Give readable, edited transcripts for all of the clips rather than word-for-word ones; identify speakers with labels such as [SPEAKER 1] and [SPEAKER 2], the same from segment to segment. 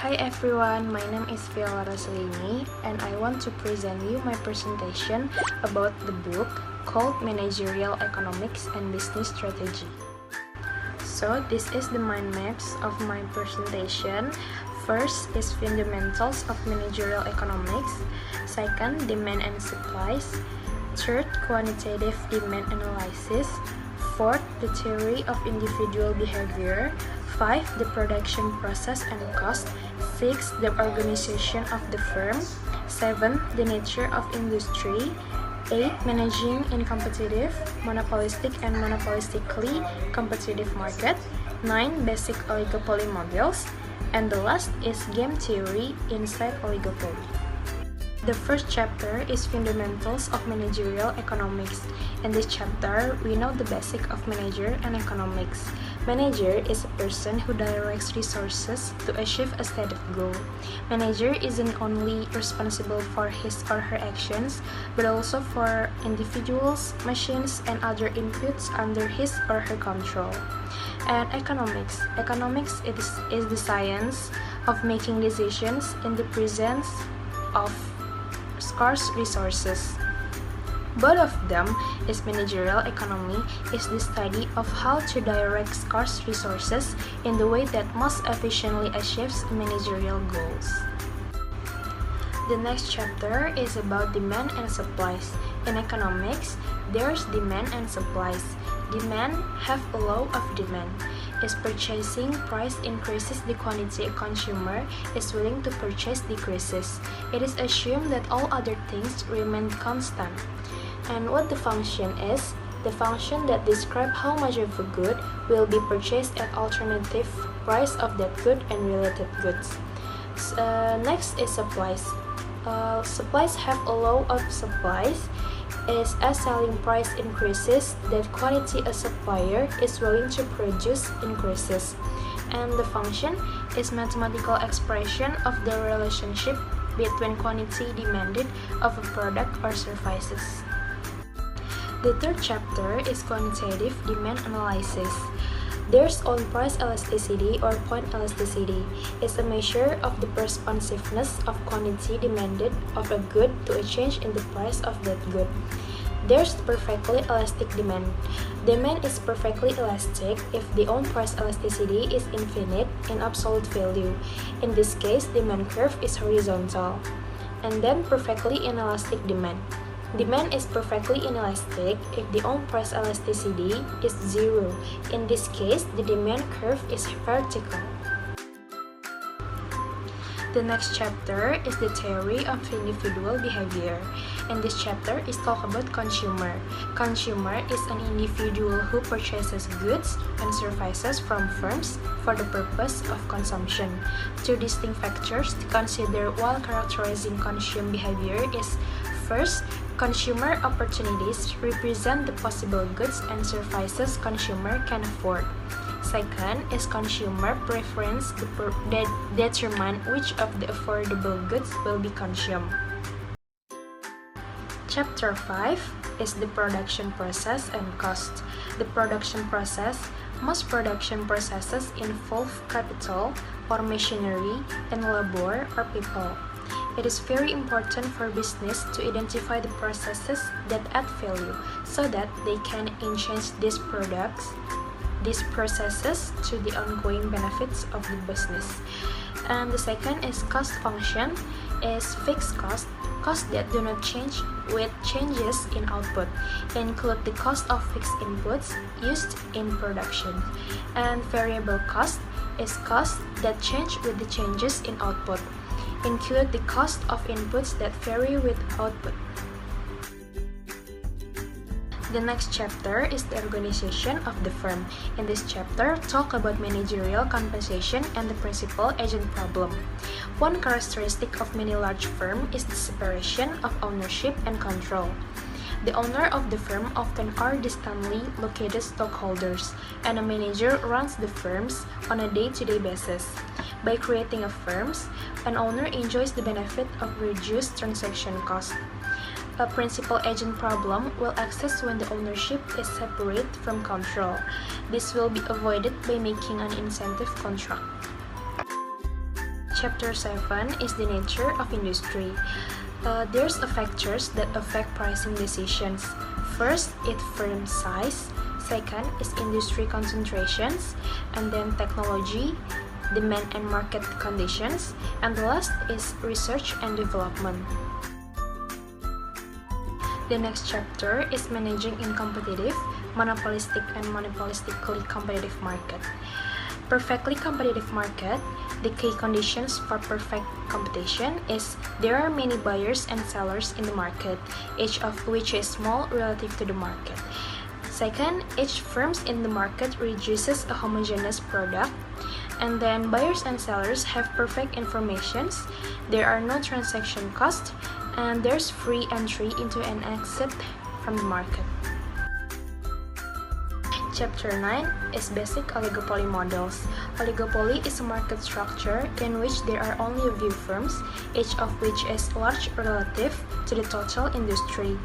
[SPEAKER 1] Hi everyone, my name is Viola Rosselini and I want to present you my presentation about the book called Managerial Economics and Business Strategy. So this is the mind maps of my presentation. First is fundamentals of managerial economics. Second, demand and supplies. Third, quantitative demand analysis. Fourth, the theory of individual behavior. 5. The production process and cost. 6. The organization of the firm. 7. The nature of industry. 8. Managing in competitive, monopolistic and monopolistically competitive market. 9. Basic oligopoly models. And the last is game theory inside oligopoly. The first chapter is Fundamentals of Managerial Economics. In this chapter, we know the basic of manager and economics. Manager is a person who directs resources to achieve a stated goal. Manager isn't only responsible for his or her actions, but also for individuals, machines, and other inputs under his or her control. And economics. Economics is the science of making decisions in the presence of scarce resources. Both of them is managerial economy is the study of how to direct scarce resources in the way that most efficiently achieves managerial goals. The next chapter is about demand and supplies. In economics, there's demand and supplies. Demand have a law of demand. As purchasing price increases, the quantity a consumer is willing to purchase decreases. It is assumed that all other things remain constant. And what the function is? The function that describes how much of a good will be purchased at alternative price of that good and related goods. Next is supplies. Supplies have a law of supplies. Is as selling price increases, that quantity a supplier is willing to produce increases. And the function is mathematical expression of the relationship between quantity demanded of a product or services. The third chapter is quantitative demand analysis. There's on price elasticity or point elasticity is a measure of the responsiveness of quantity demanded of a good to a change in the price of that good. There's perfectly elastic demand. Demand is perfectly elastic if the on price elasticity is infinite in absolute value. In this case, demand curve is horizontal. And then perfectly inelastic demand. Demand is perfectly inelastic if the on-price elasticity is zero. In this case, the demand curve is vertical. The next chapter is the theory of individual behavior. In this chapter is talk about consumer. Consumer is an individual who purchases goods and services from firms for the purpose of consumption. Two distinct factors to consider while characterizing consumer behavior is first, consumer opportunities represent the possible goods and services consumer can afford. Second is consumer preference that determine which of the affordable goods will be consumed. Chapter 5 is the production process and cost. The production process. Most production processes involve capital or machinery and labor or people. It is very important for business to identify the processes that add value so that they can enhance these processes to the ongoing benefits of the business. And the second is cost function is fixed cost that do not change with changes in output. Include the cost of fixed inputs used in production. And variable cost is cost that change with the changes in output. Include the cost of inputs that vary with output. The next chapter is the organization of the firm. In this chapter, talk about managerial compensation and the principal agent problem. One characteristic of many large firms is the separation of ownership and control. The owner of the firm often are distantly located stockholders, and a manager runs the firms on a day-to-day basis. By creating a firm, an owner enjoys the benefit of reduced transaction costs. A principal agent problem will exist when the ownership is separate from control. This will be avoided by making an incentive contract. Chapter 7 is the nature of industry. There's factors that affect pricing decisions. First, it's firm size. Second is industry concentrations, and then technology, demand and market conditions, and the last is research and development. The next chapter is managing in competitive, monopolistic and monopolistically competitive market. Perfectly competitive market, the key conditions for perfect competition is there are many buyers and sellers in the market, each of which is small relative to the market. Second, each firm in the market reduces a homogeneous product. And then buyers and sellers have perfect information, there are no transaction costs, and there's free entry into and exit from the market. Chapter 9 is basic oligopoly models. Oligopoly is a market structure in which there are only a few firms, each of which is large relative to the total industry.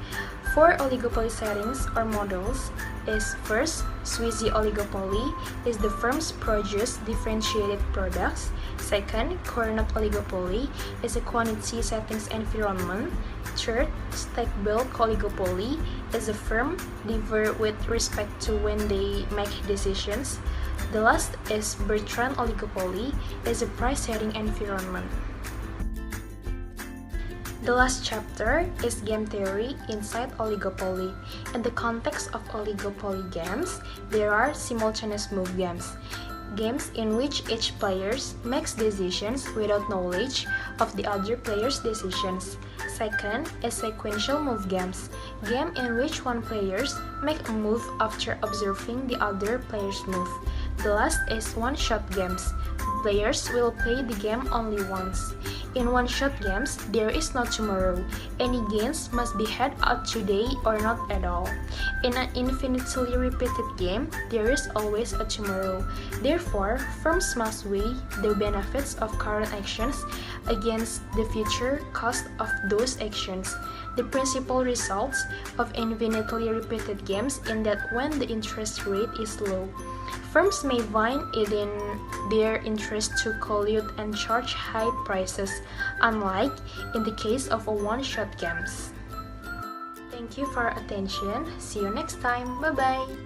[SPEAKER 1] 4 oligopoly settings or models is first, Swiss oligopoly is the firms produce differentiated products. Second, Cournot oligopoly is a quantity settings environment. Third, Stack-Bulk oligopoly is a firm differ with respect to when they make decisions. The last is Bertrand oligopoly is a price setting environment. The last chapter is game theory inside oligopoly. In the context of oligopoly games, there are simultaneous move games. Games in which each player makes decisions without knowledge of the other player's decisions. Second is sequential move games, game in which one player make a move after observing the other player's move. The last is one-shot games. Players will play the game only once. In one-shot games, there is no tomorrow. Any gains must be had out today or not at all. In an infinitely repeated game, there is always a tomorrow. Therefore, firms must weigh the benefits of current actions against the future cost of those actions. The principal results of infinitely repeated games is that when the interest rate is low, firms may find it in their interest to collude and charge high prices, unlike in the case of a one-shot games. Thank you for your attention. See you next time. Bye-bye.